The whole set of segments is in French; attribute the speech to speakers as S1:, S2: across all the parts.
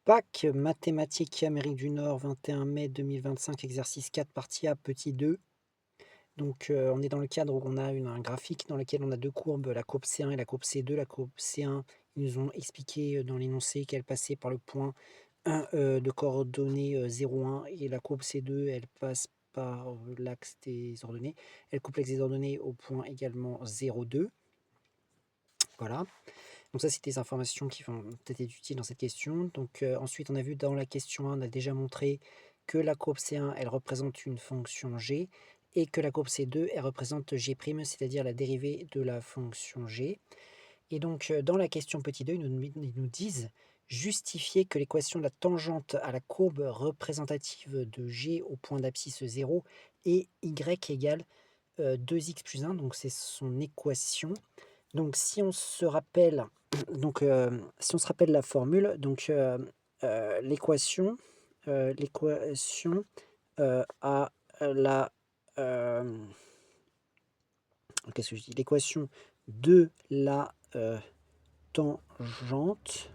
S1: Bac mathématiques Amérique du Nord, 21 mai 2025, exercice 4, partie A, petit 2. Donc, on est dans le cadre où on a un graphique dans lequel on a deux courbes, la courbe C1 et la courbe C2. La courbe C1, ils nous ont expliqué dans l'énoncé qu'elle passait par le point 1 de coordonnées 0, 1, et la courbe C2, elle passe par l'axe des ordonnées. Elle coupe l'axe des ordonnées au point également 0, 2. Voilà. Donc ça, c'est des informations qui vont peut-être être utiles dans cette question. Donc ensuite, on a vu dans la question 1, on a déjà montré que la courbe C1, elle représente une fonction g, et que la courbe C2, elle représente g', c'est-à-dire la dérivée de la fonction g. Et donc dans la question petit 2, ils nous disent justifier que l'équation de la tangente à la courbe représentative de g au point d'abscisse 0 est y égale 2x plus 1. Donc c'est son équation. Donc si on se rappelle, si on se rappelle la formule, l'équation à la qu'est-ce que je dis? L'équation de la tangente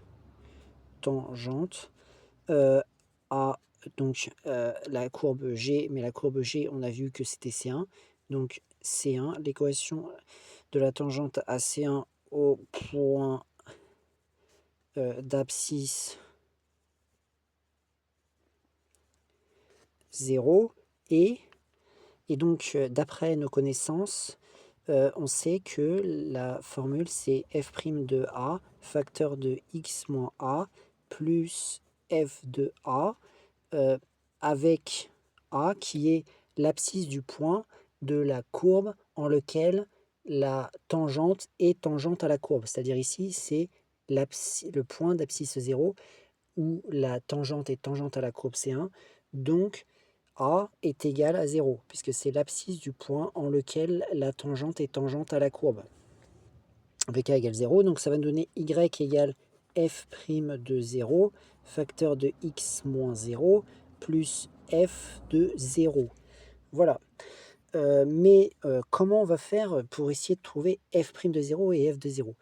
S1: à la courbe G, mais la courbe G, on a vu que c'était C1. Donc C1, l'équation de la tangente à C1 au point d'abscisse 0, et donc d'après nos connaissances, on sait que la formule c'est f' de a, facteur de x moins a, plus f de a, avec a qui est l'abscisse du point de la courbe en lequel la tangente est tangente à la courbe. C'est-à-dire ici, c'est le point d'abscisse 0 où la tangente est tangente à la courbe C1. Donc, A est égal à 0, puisque c'est l'abscisse du point en lequel la tangente est tangente à la courbe. Avec A égale 0, donc ça va nous donner Y égale f' de 0, facteur de x moins 0, plus f de 0. Voilà. Mais comment on va faire pour essayer de trouver f' de 0 et f de 0?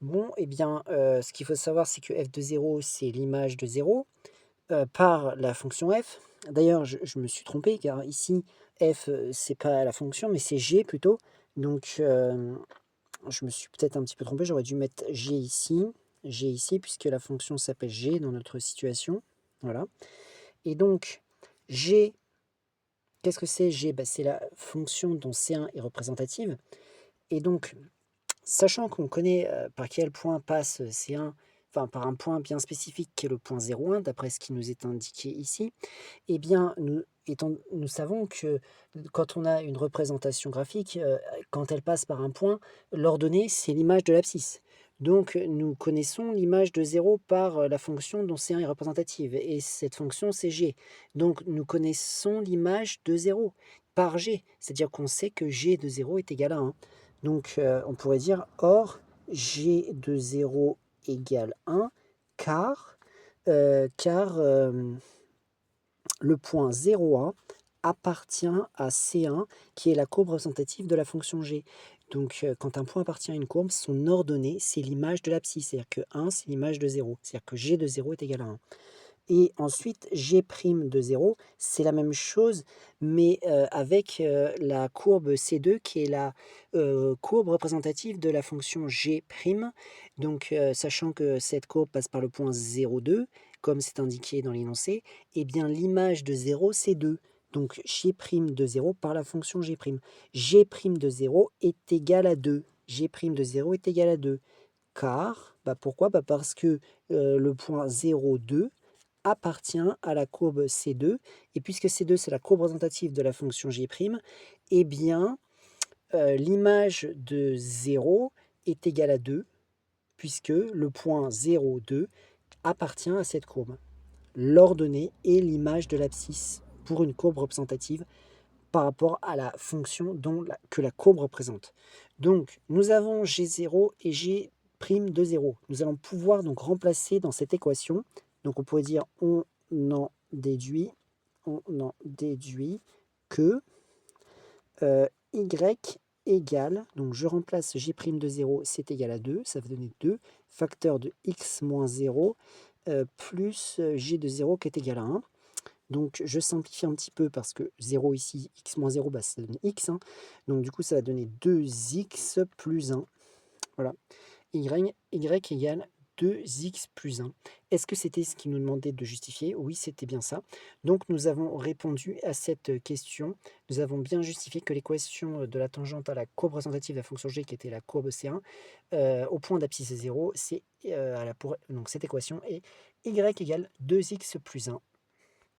S1: Bon, eh bien, ce qu'il faut savoir, c'est que f de 0, c'est l'image de 0 par la fonction f. D'ailleurs, je me suis trompé, car ici, f, c'est pas la fonction, mais c'est g plutôt. Donc, je me suis peut-être un petit peu trompé, j'aurais dû mettre g ici, puisque la fonction s'appelle g dans notre situation. Voilà. Et donc, g, qu'est-ce que c'est g? C'est la fonction dont C1 est représentative. Et donc, sachant qu'on connaît par quel point passe C1, enfin par un point bien spécifique qui est le point 0,1, d'après ce qui nous est indiqué ici, eh bien, nous savons que quand on a une représentation graphique, quand elle passe par un point, l'ordonnée, c'est l'image de l'abscisse. Donc, nous connaissons l'image de 0 par la fonction dont C1 est représentative, et cette fonction, c'est G. Donc, nous connaissons l'image de 0 par G, c'est-à-dire qu'on sait que G de 0 est égal à 1. Donc, on pourrait dire, or, G de 0 égale 1, car le point 0,1 appartient à C1, qui est la courbe représentative de la fonction G. Donc, quand un point appartient à une courbe, son ordonnée, c'est l'image de l'abscisse. C'est-à-dire que 1, c'est l'image de 0. C'est-à-dire que G de 0 est égal à 1. Et ensuite, G' de 0, c'est la même chose, mais avec la courbe C2, qui est la courbe représentative de la fonction G'. Donc, sachant que cette courbe passe par le point 0,2, comme c'est indiqué dans l'énoncé, eh bien l'image de 0, c'est 2. Donc, G' de 0 par la fonction G'. G' de 0 est égal à 2. G' de 0 est égal à 2. Car, pourquoi? Parce que le point 0,2 appartient à la courbe C2, et puisque C2 c'est la courbe représentative de la fonction G', eh bien l'image de 0 est égale à 2, puisque le point 0,2 appartient à cette courbe. L'ordonnée est l'image de l'abscisse pour une courbe représentative par rapport à la fonction que la courbe représente. Donc nous avons G0 et G' de 0. Nous allons pouvoir donc remplacer dans cette équation. Donc on pourrait dire on en déduit que y égale, donc je remplace G' de 0, c'est égal à 2, ça va donner 2, facteur de x moins 0, plus g de 0 qui est égal à 1. Donc je simplifie un petit peu parce que 0 ici, x moins 0, bah, ça donne x, hein. Donc du coup, ça va donner 2x plus 1. Voilà. Y égale 2x plus 1. Est-ce que c'était ce qu'il nous demandait de justifier? Oui, c'était bien ça. Donc nous avons répondu à cette question. Nous avons bien justifié que l'équation de la tangente à la courbe représentative de la fonction g, qui était la courbe C1, au point d'abscisse 0, c'est donc cette équation est y égale 2x plus 1.